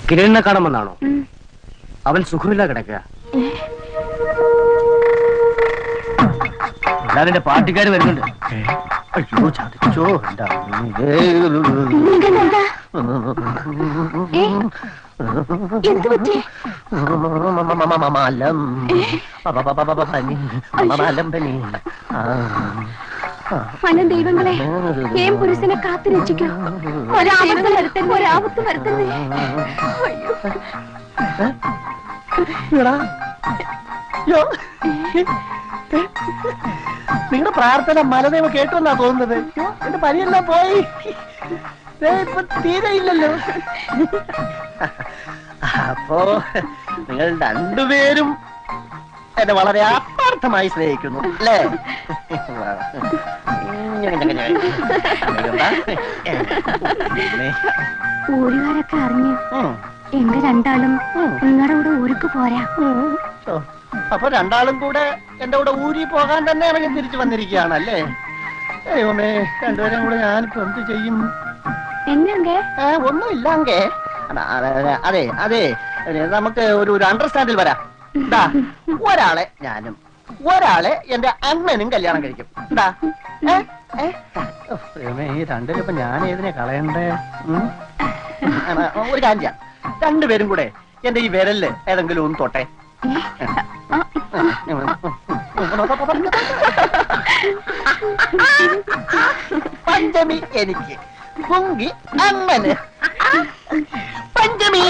കിരണിനെ കാണുമെന്നാണോ? അവൻ സുഖമില്ല കിടക്കുക. എല്ലാവരുടെ പാർട്ടിക്കാർ വരുന്നുണ്ട്. അയ്യോ ചതിച്ചോ ദൈവങ്ങളെ ഏം പുരുഷനെ കാത്തു രക്ഷിക്കോ. ഒരാപത്ത് വരുത്തല്ലേ. നിങ്ങളുടെ പ്രാർത്ഥന മലദേവ കേട്ടുവെന്നാ തോന്നുന്നത്. എന്റെ പനിയെല്ലാം പോയി. ഇപ്പൊ തീരെ ഇല്ലല്ലോ. അപ്പോ നിങ്ങൾ രണ്ടുപേരും എന്നെ വളരെ ആത്മാർത്ഥമായി സ്നേഹിക്കുന്നു അല്ലേ? ഊരുകാരൊക്കെ അറിഞ്ഞു എന്റെ രണ്ടാളും നിങ്ങളുടെ കൂടെ ഊருக்கு പോരാ. അപ്പൊ രണ്ടാളും കൂടെ എന്റെ കൂടെ ഊരി പോകാൻ തന്നെ ഇറങ്ങി തിരിച്ചു വന്നിരിക്കുകയാണല്ലേ? ദൈവമേ, രണ്ടുപേരും കൂടെ ഞാനിപ്പോ എന്ത് ചെയ്യും? എന്നെ ഒന്നും ഇല്ലാങ്കേ. അതെ അതെ, നമുക്ക് ഒരു അണ്ടർസ്റ്റാൻഡിൽ വരാം. എന്താ, ഒരാളെ ഞാനും ഒരാളെ എന്റെ അണ്ണനും കല്യാണം കഴിക്കും. എന്താ? ഈ രണ്ടിലിപ്പോ ഞാൻ ഏതിനെ കളയണ്ടേ? ഒരു കാര്യം, രണ്ടുപേരും കൂടെ എന്റെ ഈ വിരലില് ഏതെങ്കിലും ഒന്ന് തൊട്ടെ. പഞ്ചമി എനിക്ക്, പൊങ്കി അമ്മന്. പഞ്ചമി.